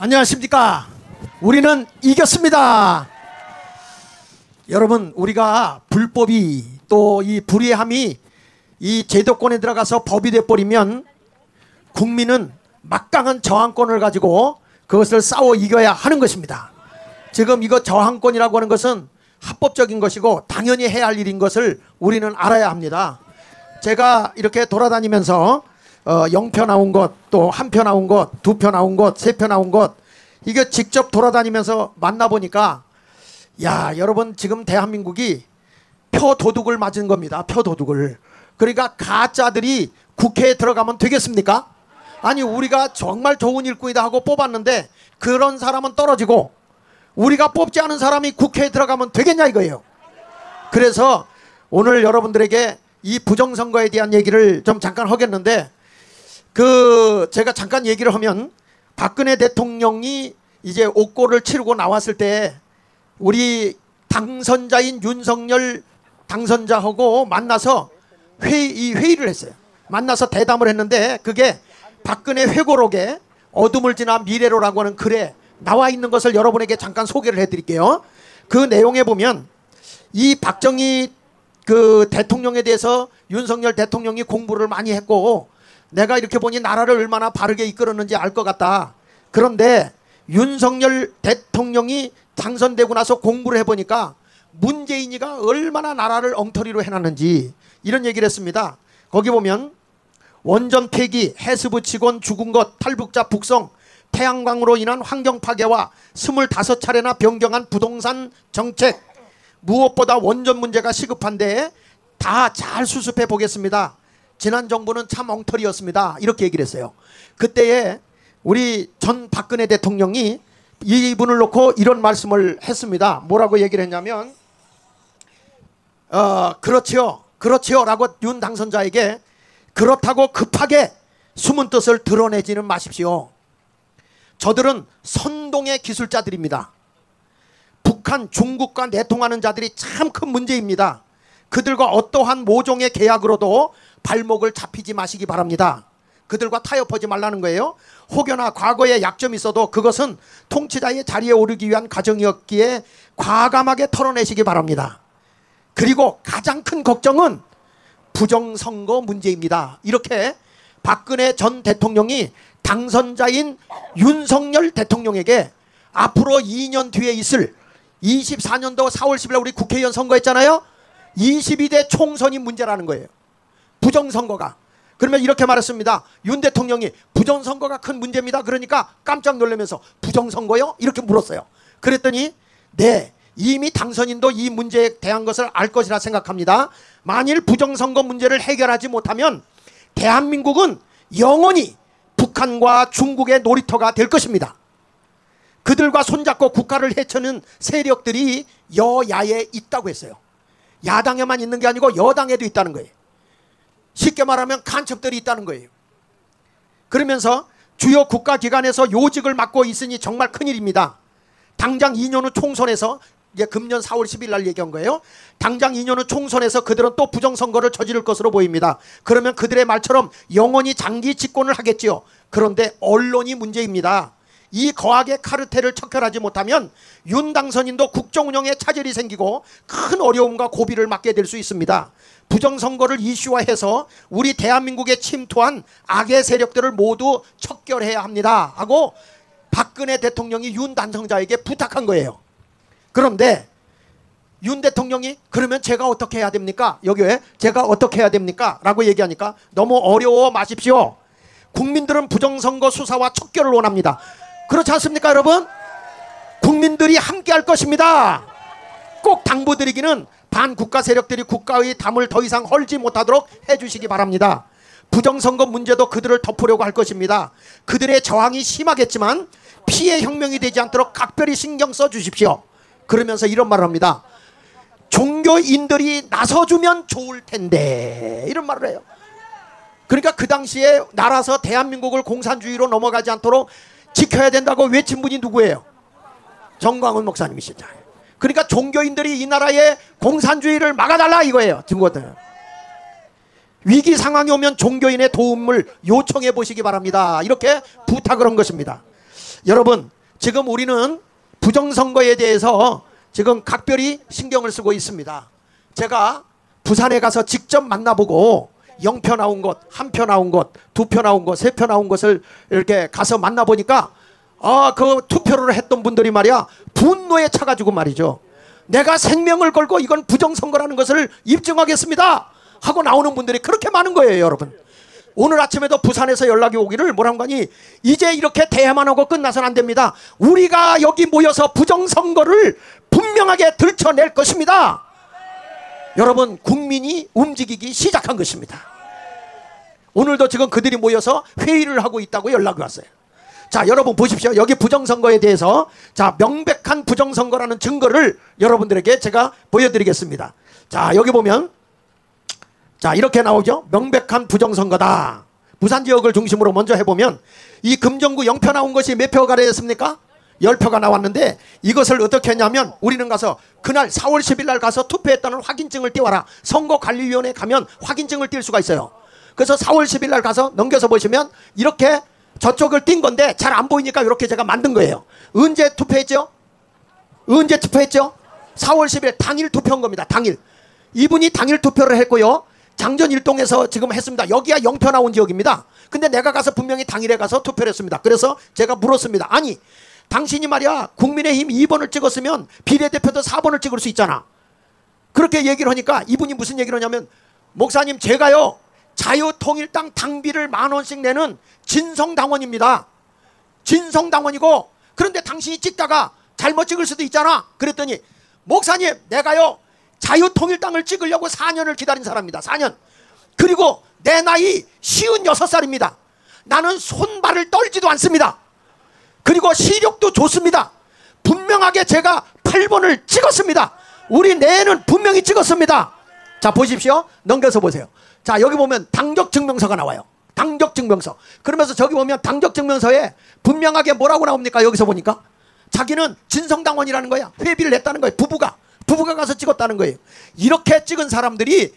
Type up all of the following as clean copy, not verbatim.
안녕하십니까. 우리는 이겼습니다. 여러분, 우리가 불법이 또 이 불의함이 이 제도권에 들어가서 법이 돼버리면 국민은 막강한 저항권을 가지고 그것을 싸워 이겨야 하는 것입니다. 지금 이거 저항권이라고 하는 것은 합법적인 것이고 당연히 해야 할 일인 것을 우리는 알아야 합니다. 제가 이렇게 돌아다니면서 0표 나온 것, 또 1표 나온 것, 2표 나온 것, 3표 나온 것, 이게 직접 돌아다니면서 만나보니까 야, 여러분, 지금 대한민국이 표도둑을 맞은 겁니다. 표도둑을. 그러니까 가짜들이 국회에 들어가면 되겠습니까? 아니, 우리가 정말 좋은 일꾼이다 하고 뽑았는데 그런 사람은 떨어지고 우리가 뽑지 않은 사람이 국회에 들어가면 되겠냐 이거예요. 그래서 오늘 여러분들에게 이 부정선거에 대한 얘기를 좀 잠깐 하겠는데, 제가 잠깐 얘기를 하면 박근혜 대통령이 이제 옥고를 치르고 나왔을 때 우리 당선자인 윤석열 당선자하고 만나서 회의를 했어요. 만나서 대담을 했는데 그게 박근혜 회고록에 어둠을 지나 미래로라고 하는 글에 나와 있는 것을 여러분에게 잠깐 소개를 해드릴게요. 그 내용에 보면 이 박정희 대통령에 대해서 윤석열 대통령이 공부를 많이 했고 내가 이렇게 보니 나라를 얼마나 바르게 이끌었는지 알 것 같다. 그런데 윤석열 대통령이 당선되고 나서 공부를 해보니까 문재인이가 얼마나 나라를 엉터리로 해놨는지 이런 얘기를 했습니다. 거기 보면 원전 폐기, 해수부 직원 죽은 것, 탈북자 북송, 태양광으로 인한 환경 파괴와 25차례나 변경한 부동산 정책, 무엇보다 원전 문제가 시급한데 다 잘 수습해 보겠습니다. 지난 정부는 참 엉터리였습니다. 이렇게 얘기를 했어요. 그때에 우리 전 박근혜 대통령이 이분을 놓고 이런 말씀을 했습니다. 뭐라고 얘기를 했냐면 그렇지요 라고 윤 당선자에게 그렇다고 급하게 숨은 뜻을 드러내지는 마십시오. 저들은 선동의 기술자들입니다. 북한, 중국과 내통하는 자들이 참 큰 문제입니다. 그들과 어떠한 모종의 계약으로도 발목을 잡히지 마시기 바랍니다. 그들과 타협하지 말라는 거예요. 혹여나 과거에 약점이 있어도 그것은 통치자의 자리에 오르기 위한 과정이었기에 과감하게 털어내시기 바랍니다. 그리고 가장 큰 걱정은 부정선거 문제입니다. 이렇게 박근혜 전 대통령이 당선자인 윤석열 대통령에게 앞으로 2년 뒤에 있을 24년도 4월 10일 우리 국회의원 선거했잖아요. 22대 총선이 문제라는 거예요. 부정선거가. 그러면 이렇게 말했습니다. 윤 대통령이 부정선거가 큰 문제입니다. 그러니까 깜짝 놀라면서 부정선거요? 이렇게 물었어요. 그랬더니 네, 이미 당선인도 이 문제에 대한 것을 알 것이라 생각합니다. 만일 부정선거 문제를 해결하지 못하면 대한민국은 영원히 북한과 중국의 놀이터가 될 것입니다. 그들과 손잡고 국가를 해치는 세력들이 여야에 있다고 했어요. 야당에만 있는 게 아니고 여당에도 있다는 거예요. 쉽게 말하면 간첩들이 있다는 거예요. 그러면서 주요 국가기관에서 요직을 맡고 있으니 정말 큰일입니다. 당장 2년 후 총선에서, 이제 금년 4월 10일 날 얘기한 거예요. 당장 2년 후 총선에서 그들은 또 부정선거를 저지를 것으로 보입니다. 그러면 그들의 말처럼 영원히 장기 집권을 하겠지요. 그런데 언론이 문제입니다. 이 거악의 카르텔을 척결하지 못하면 윤 당선인도 국정운영에 차질이 생기고 큰 어려움과 고비를 맞게 될 수 있습니다. 부정선거를 이슈화해서 우리 대한민국에 침투한 악의 세력들을 모두 척결해야 합니다 하고 박근혜 대통령이 윤 당선자에게 부탁한 거예요. 그런데 윤 대통령이 그러면 제가 어떻게 해야 됩니까? 여기에 제가 어떻게 해야 됩니까? 라고 얘기하니까 너무 어려워 마십시오. 국민들은 부정선거 수사와 척결을 원합니다. 그렇지 않습니까, 여러분? 국민들이 함께 할 것입니다. 꼭 당부드리기는 반국가 세력들이 국가의 담을 더 이상 헐지 못하도록 해주시기 바랍니다. 부정선거 문제도 그들을 덮으려고 할 것입니다. 그들의 저항이 심하겠지만 피해 혁명이 되지 않도록 각별히 신경 써주십시오. 그러면서 이런 말을 합니다. 종교인들이 나서주면 좋을 텐데, 이런 말을 해요. 그러니까 그 당시에 나라서 대한민국을 공산주의로 넘어가지 않도록 지켜야 된다고 외친 분이 누구예요? 정광훈 목사님이시죠. 그러니까 종교인들이 이 나라의 공산주의를 막아달라 이거예요. 증거들. 위기 상황이 오면 종교인의 도움을 요청해 보시기 바랍니다. 이렇게 부탁을 한 것입니다. 여러분, 지금 우리는 부정선거에 대해서 지금 각별히 신경을 쓰고 있습니다. 제가 부산에 가서 직접 만나보고 0표 나온 것, 1표 나온 것, 2표 나온 것, 3표 나온 것을 이렇게 가서 만나보니까 그 투표를 했던 분들이 말이야 분노에 차가지고 말이죠. 내가 생명을 걸고 이건 부정선거라는 것을 입증하겠습니다 하고 나오는 분들이 그렇게 많은 거예요. 여러분, 오늘 아침에도 부산에서 연락이 오기를 뭐라고 하니, 이제 이렇게 대화만 하고 끝나서는 안 됩니다. 우리가 여기 모여서 부정선거를 분명하게 들춰낼 것입니다. 여러분, 국민이 움직이기 시작한 것입니다. 오늘도 지금 그들이 모여서 회의를 하고 있다고 연락이 왔어요. 자, 여러분 보십시오. 여기 부정선거에 대해서 자, 명백한 부정선거라는 증거를 여러분들에게 제가 보여드리겠습니다. 자, 여기 보면 자, 이렇게 나오죠. 명백한 부정선거다. 부산 지역을 중심으로 먼저 해보면 이 금정구 0표 나온 것이 몇 표가 됐습니까? 10표가 나왔는데, 이것을 어떻게 했냐면 우리는 가서 그날 4월 10일 날 가서 투표했다는 확인증을 띄워라. 선거관리위원회에 가면 확인증을 띌 수가 있어요. 그래서 4월 10일 날 가서 넘겨서 보시면 이렇게 저쪽을 띈 건데 잘 안 보이니까 이렇게 제가 만든 거예요. 언제 투표했죠? 언제 투표했죠? 4월 10일 당일 투표한 겁니다. 당일. 이분이 당일 투표를 했고요. 장전 일동에서 지금 했습니다. 여기가 0표 나온 지역입니다. 근데 내가 가서 분명히 당일에 가서 투표를 했습니다. 그래서 제가 물었습니다. 아니, 당신이 말이야 국민의힘 2번을 찍었으면 비례대표도 4번을 찍을 수 있잖아. 그렇게 얘기를 하니까 이분이 무슨 얘기를 하냐면, 목사님 제가요 자유통일당 당비를 10,000원씩 내는 진성당원입니다. 진성당원이고, 그런데 당신이 찍다가 잘못 찍을 수도 있잖아. 그랬더니, 목사님 내가요 자유통일당을 찍으려고 4년을 기다린 사람입니다. 4년. 그리고 내 나이 56살입니다. 나는 손발을 떨지도 않습니다. 그리고 시력도 좋습니다. 분명하게 제가 8번을 찍었습니다. 우리 내는 분명히 찍었습니다. 자, 보십시오. 넘겨서 보세요. 자, 여기 보면 당적증명서가 나와요. 당적증명서. 그러면서 저기 보면 당적증명서에 분명하게 뭐라고 나옵니까? 여기서 보니까 자기는 진성당원이라는 거야. 회비를 냈다는 거예요. 부부가 가서 찍었다는 거예요. 이렇게 찍은 사람들이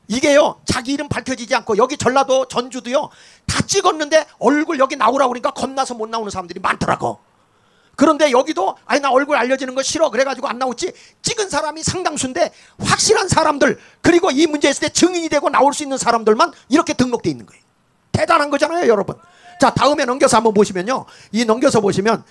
이게요 자기 이름 밝혀지지 않고, 여기 전라도 전주도요 다 찍었는데 얼굴 여기 나오라고 그러니까 겁나서 못 나오는 사람들이 많더라고. 그런데 여기도 아니 나 얼굴 알려지는 거 싫어 그래가지고 안 나오지, 찍은 사람이 상당수인데 확실한 사람들, 그리고 이 문제 있을 때 증인이 되고 나올 수 있는 사람들만 이렇게 등록돼 있는 거예요. 대단한 거잖아요 여러분. 자, 다음에 넘겨서 한번 보시면요, 이 넘겨서 보시면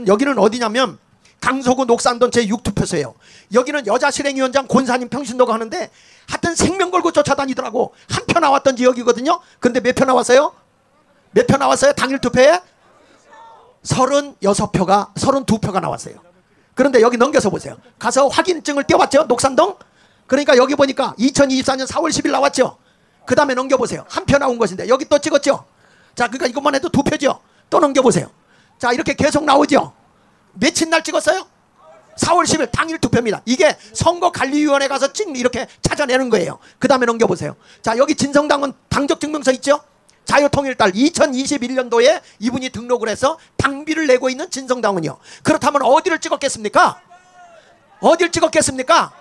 여기는 어디냐면 강서구 녹산동 제6투표소예요. 여기는 여자실행위원장 권사님 평신도가 하는데 하여튼 생명 걸고 쫓아다니더라고. 한 표 나왔던 지역이거든요. 근데 몇 표 나왔어요? 몇 표 나왔어요? 당일 투표에 36표가 32표가 나왔어요. 그런데 여기 넘겨서 보세요. 가서 확인증을 띄워봤죠? 녹산동. 그러니까 여기 보니까 2024년 4월 10일 나왔죠. 그 다음에 넘겨보세요. 한 표 나온 것인데 여기 또 찍었죠. 자, 그러니까 이것만 해도 2표죠. 또 넘겨보세요. 자, 이렇게 계속 나오죠. 며칠 날 찍었어요? 4월 10일 당일 투표입니다. 이게 선거관리위원회 가서 이렇게 찾아내는 거예요. 그 다음에 넘겨보세요. 자, 여기 진성당원 당적증명서 있죠? 자유통일달 2021년도에 이분이 등록을 해서 당비를 내고 있는 진성당원이요. 그렇다면 어디를 찍었겠습니까? 어디를 찍었겠습니까?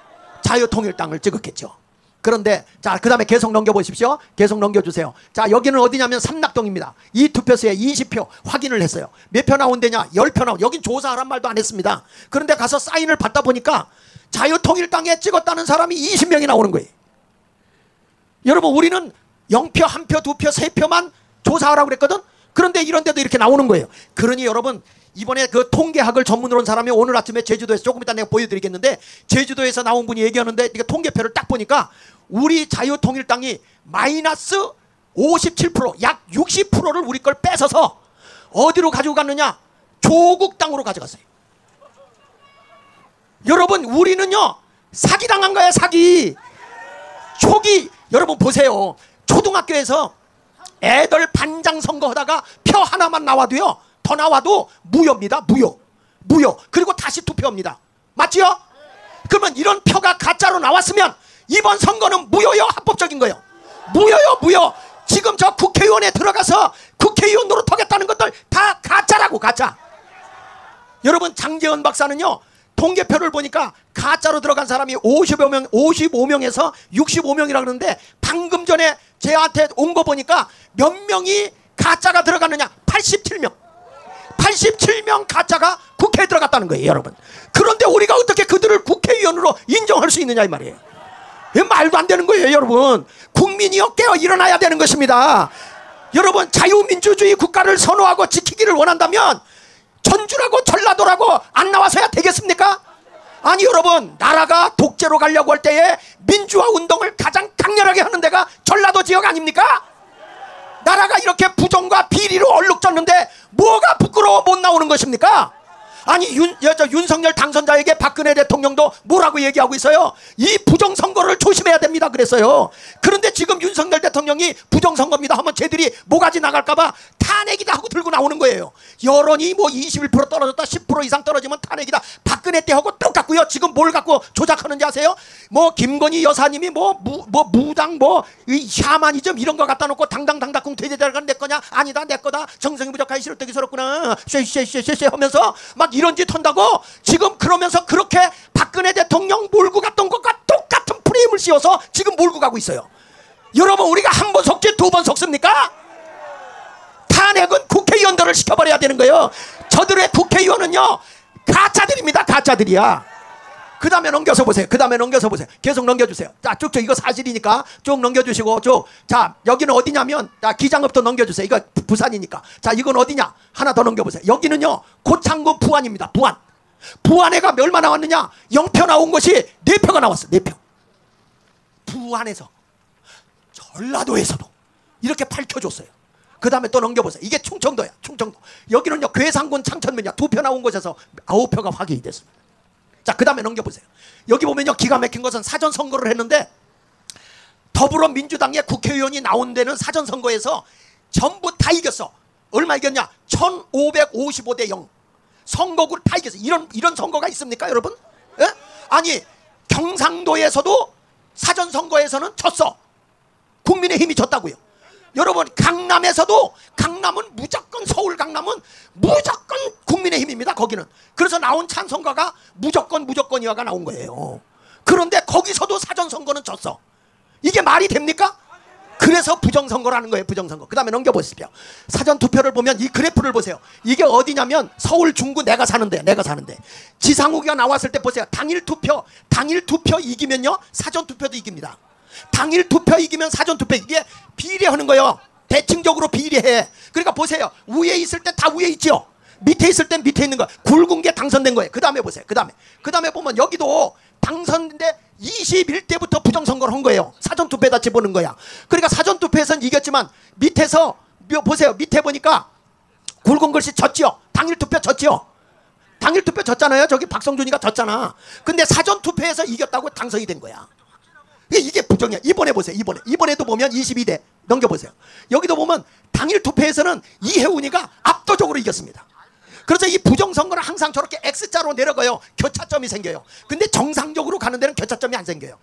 자유통일당을 찍었겠죠. 그런데 자, 그 다음에 계속 넘겨보십시오. 계속 넘겨주세요. 자, 여기는 어디냐면 삼락동입니다. 이 투표소에 20표 확인을 했어요. 몇 표 나온대냐? 10표 나온. 여긴 조사하란 말도 안 했습니다. 그런데 가서 사인을 받다 보니까 자유통일당에 찍었다는 사람이 20명이 나오는 거예요. 여러분, 우리는 0표, 1표, 2표, 3표만 조사하라고 그랬거든. 그런데 이런 데도 이렇게 나오는 거예요. 그러니 여러분, 이번에 그 통계학을 전문으로 한 사람이 오늘 아침에 제주도에서, 조금 이따 내가 보여드리겠는데, 제주도에서 나온 분이 얘기하는데 이게 통계표를 딱 보니까 우리 자유통일당이 마이너스 57%, 약 60%를 우리 걸 뺏어서 어디로 가지고 갔느냐? 조국 땅으로 가져갔어요. 여러분, 우리는요 사기당한 거야, 사기. 초기 여러분 보세요. 초등학교에서 애들 반장 선거하다가 표 하나만 나와도요, 더 나와도 무효입니다. 무효. 그리고 다시 투표합니다. 맞지요? 그러면 이런 표가 가짜로 나왔으면 이번 선거는 무효요, 합법적인 거예요? 무효요. 지금 저 국회의원에 들어가서 국회의원 노릇하겠다는 것들 다 가짜라고, 가짜. 여러분, 장재원 박사는요 통계표를 보니까 가짜로 들어간 사람이 55명에서 65명이라 그러는데, 방금 전에 제한테 온 거 보니까 몇 명이 가짜가 들어갔느냐? 87명. 37명 가짜가 국회에 들어갔다는 거예요, 여러분. 그런데 우리가 어떻게 그들을 국회의원으로 인정할 수 있느냐 이 말이에요. 말도 안 되는 거예요, 여러분. 국민이요 깨어 일어나야 되는 것입니다. 여러분, 자유민주주의 국가를 선호하고 지키기를 원한다면 전주라고 전라도라고 안 나와서야 되겠습니까? 아니, 여러분, 나라가 독재로 가려고 할 때에 민주화 운동을 가장 강렬하게 하는 데가 전라도 지역 아닙니까? 나라가 이렇게 부정과 비리로 얼룩졌는데 뭐가 부끄러워 못 나오는 것입니까? 아니, 윤석열 당선자에게 박근혜 대통령도 뭐라고 얘기하고 있어요? 이 부정선거를 조심해야 됩니다 그랬어요. 그런데 지금 윤석열 대통령이 부정선거입니다 하면 쟤들이 모가지 나갈까봐 탄핵이다 하고 들고 나오는 거예요. 여론이 뭐 21% 떨어졌다 10% 이상 떨어지면 탄핵이다. 박근혜 때하고 똑같고요. 지금 뭘 갖고 조작하는지 아세요? 뭐 김건희 여사님이 무당 이 샤머니즘 이런 거 갖다 놓고 당당당당쿵 돼지대가는 내 거냐? 아니다 내 거다. 정성이 부족하기 싫었더기 서럽구나. 쉐쉐쉐쉐 하면서 막 이런 짓 한다고 지금 그러면서 그렇게 박근혜 대통령 몰고 갔던 것과 똑같은 프레임을 씌워서 지금 몰고 가고 있어요. 여러분, 우리가 한 번 속지 두 번 속습니까? 탄핵은 국회의원들을 시켜버려야 되는 거예요. 저들의 국회의원은요 가짜들입니다. 가짜들이야. 그 다음에 넘겨서 보세요. 그 다음에 넘겨서 보세요. 계속 넘겨주세요. 자, 쭉쭉 이거 사실이니까 쭉 넘겨주시고 쭉. 자, 여기는 어디냐면 자, 기장읍도 넘겨주세요. 이거 부산이니까. 자, 이건 어디냐? 하나 더 넘겨보세요. 여기는요 고창군 부안입니다. 부안. 부안에가 얼마 나왔느냐? 0표 나온 것이 4표가 나왔어. 4표. 부안에서 전라도에서도 이렇게 밝혀줬어요. 그 다음에 또 넘겨보세요. 이게 충청도야. 충청도. 여기는요 괴산군 창천면이야. 2표 나온 곳에서 9표가 확인이 됐습니다. 자, 그 다음에 넘겨보세요. 여기 보면요 기가 막힌 것은 사전선거를 했는데 더불어민주당의 국회의원이 나온 데는 사전선거에서 전부 다 이겼어. 얼마 이겼냐? 1555대 0. 선거구를 다 이겼어. 이런 선거가 있습니까 여러분? 예? 아니, 경상도에서도 사전선거에서는 졌어. 국민의힘이 졌다고요. 여러분, 강남에서도, 강남은 무조건, 서울 강남은 무조건 국민의힘입니다 거기는. 그래서 나온 찬성가가 무조건이와가 나온 거예요. 그런데 거기서도 사전선거는 졌어. 이게 말이 됩니까? 그래서 부정선거라는 거예요. 부정선거. 그 다음에 넘겨보십시오. 사전투표를 보면 이 그래프를 보세요. 이게 어디냐면 서울 중구 내가 사는데 지상욱이가 나왔을 때 보세요. 당일투표 이기면요 사전투표도 이깁니다. 당일투표 이기면 사전투표. 이게 비례하는 거예요. 대칭적으로 비례해. 그러니까 보세요. 위에 있을 때 다 위에 있죠. 밑에 있을 땐 밑에 있는 거. 굵은 게 당선된 거예요. 그 다음에 보세요. 그 다음에 보면 여기도 당선인데 21대부터 부정선거를 한 거예요. 사전투표에다 집어넣은 거야. 그러니까 사전투표에서는 이겼지만 밑에서 보세요. 밑에 보니까 굵은 글씨 졌지요. 당일투표 졌지요. 당일투표 졌잖아요. 저기 박성준이가 졌잖아. 근데 사전투표에서 이겼다고 당선이 된 거야. 이게 부정이야. 이번에 보세요. 이번에도 보면 22대 넘겨보세요. 여기도 보면 당일투표에서는 이혜훈이가 압도적으로 이겼습니다. 그래서 이 부정선거는 항상 저렇게 X자로 내려가요. 교차점이 생겨요. 근데 정상적으로 가는 데는 교차점이 안 생겨요.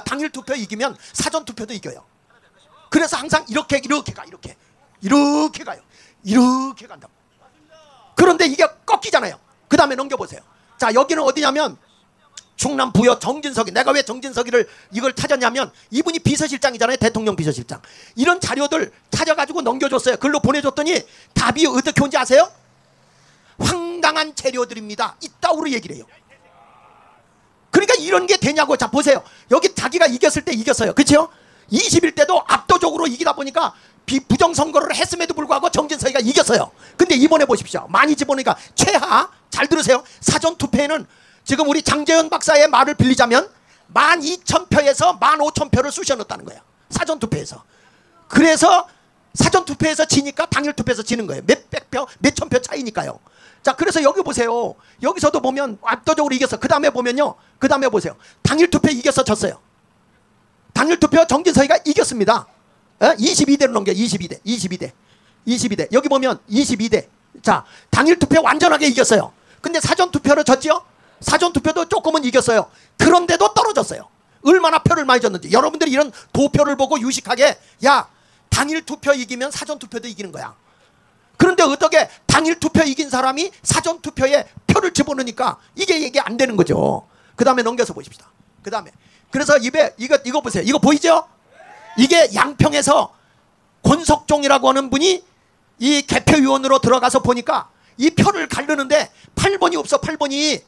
당일투표 이기면 사전투표도 이겨요. 그래서 항상 이렇게 가요. 이렇게 간다고. 그런데 이게 꺾이잖아요. 그 다음에 넘겨보세요. 자, 여기는 어디냐면 충남 부여 정진석이. 내가 왜 정진석이를 이걸 찾았냐면 이분이 비서실장이잖아요. 대통령 비서실장. 이런 자료들 찾아가지고 넘겨줬어요. 글로 보내줬더니 답이 어떻게 온지 아세요? 황당한 재료들입니다. 이따구로 얘기를 해요. 그러니까 이런 게 되냐고. 자, 보세요. 여기 자기가 이겼을 때 이겼어요. 그렇죠? 21대도 압도적으로 이기다 보니까 부정선거를 했음에도 불구하고 정진석이가 이겼어요. 근데 이번에 보십시오. 많이 집어넣으니까 최하. 잘 들으세요. 사전투표에는 지금 우리 장재현 박사의 말을 빌리자면 12,000표에서 15,000표를 쑤셔 넣었다는 거야. 사전투표에서. 그래서 사전투표에서 지니까 당일투표에서 지는 거예요. 몇백 표, 몇천 표 차이니까요. 자, 그래서 여기 보세요. 여기서도 보면 압도적으로 이겼어. 그 다음에 보면요. 그 다음에 보세요. 당일투표 이겼어, 졌어요. 당일투표 정진석이가 이겼습니다. 22대로 넘겨. 22대. 여기 보면 22대. 자, 당일투표 완전하게 이겼어요. 근데 사전투표로 졌죠? 사전투표도 조금은 이겼어요. 그런데도 떨어졌어요. 얼마나 표를 많이 줬는지. 여러분들이 이런 도표를 보고 유식하게 야, 당일투표 이기면 사전투표도 이기는 거야. 그런데 어떻게 당일투표 이긴 사람이 사전투표에 표를 집어넣으니까 이게 안 되는 거죠. 그 다음에 넘겨서 보십시다. 그 다음에 그래서 이거 보세요. 이거 보이죠? 이게 양평에서 권석종이라고 하는 분이 이 개표위원으로 들어가서 보니까 이 표를 가르는데 8번이 없어. 8번이.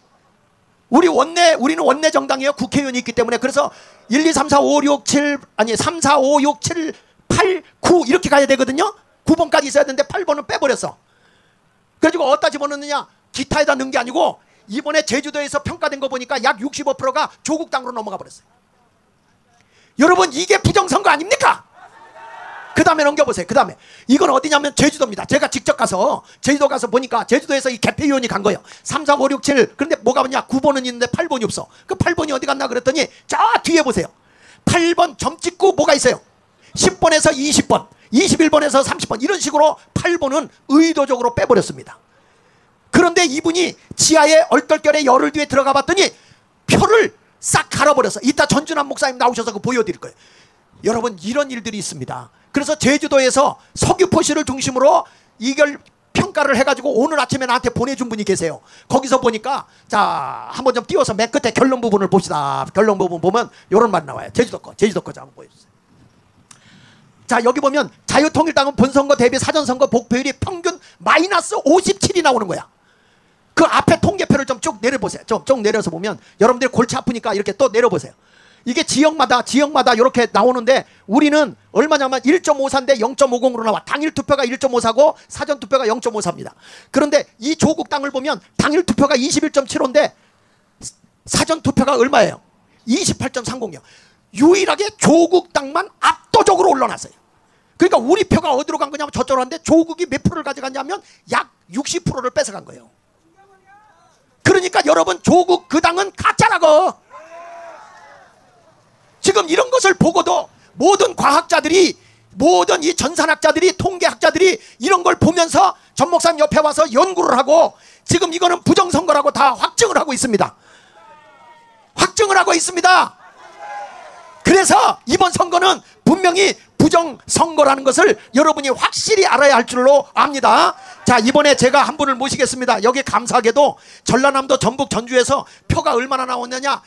우리는 원내 정당이에요. 국회의원이 있기 때문에. 그래서 1, 2, 3, 4, 5, 6, 7 아니 3, 4, 5, 6, 7, 8, 9 이렇게 가야 되거든요. 9번까지 있어야 되는데 8번은 빼버렸어. 그래가지고 어디다 집어넣느냐, 기타에다 넣은 게 아니고 이번에 제주도에서 평가된 거 보니까 약 65%가 조국 당으로 넘어가 버렸어요. 여러분, 이게 부정선거 아닙니까? 그 다음에 넘겨보세요. 그 다음에 이건 어디냐면 제주도입니다. 제가 직접 가서 제주도 가서 보니까 제주도에서 이 개표위원이 간 거예요. 3, 4, 5, 6, 7. 그런데 뭐가 뭐냐, 9번은 있는데 8번이 없어. 그 8번이 어디 갔나 그랬더니 저 뒤에 보세요. 8번 점 찍고 뭐가 있어요. 10번에서 20번, 21번에서 30번 이런 식으로 8번은 의도적으로 빼버렸습니다. 그런데 이분이 지하에 얼떨결에 열흘 뒤에 들어가 봤더니 표를 싹 갈아버렸어. 이따 전준환 목사님 나오셔서 그거 보여드릴 거예요. 여러분, 이런 일들이 있습니다. 그래서 제주도에서 석유포시를 중심으로 이걸 평가를 해가지고 오늘 아침에 나한테 보내준 분이 계세요. 거기서 보니까, 자, 한번 좀 띄워서 맨 끝에 결론 부분을 봅시다. 결론 부분 보면 이런 말 나와요. 제주도 거 한번 보여주세요. 자, 여기 보면 자유통일당은 본선거 대비 사전선거 복표율이 평균 마이너스 57이 나오는 거야. 그 앞에 통계표를 좀 쭉 내려보세요. 쭉 내려서 보면 여러분들이 골치 아프니까 이렇게 또 내려보세요. 이게 지역마다 이렇게 나오는데 우리는 얼마냐면 1.54인데 0.50으로 나와. 당일 투표가 1.54고 사전 투표가 0.54입니다. 그런데 이 조국 당을 보면 당일 투표가 21.75인데 사전 투표가 얼마예요? 28.30이요. 유일하게 조국 당만 압도적으로 올라놨어요. 그러니까 우리 표가 어디로 간 거냐면 저쪽으로 갔는데 조국이 몇 프로를 가져갔냐면 약 60%를 뺏어간 거예요. 그러니까 여러분, 조국 그 당은 가짜라고. 지금 이런 것을 보고도 모든 과학자들이, 모든 이 전산학자들이, 통계학자들이 이런 걸 보면서 전 목사님 옆에 와서 연구를 하고 지금 이거는 부정선거라고 다 확증을 하고 있습니다. 확증을 하고 있습니다. 그래서 이번 선거는 분명히 부정선거라는 것을 여러분이 확실히 알아야 할 줄로 압니다. 자, 이번에 제가 한 분을 모시겠습니다. 여기 감사하게도 전라남도 전북 전주에서 표가 얼마나 나왔느냐,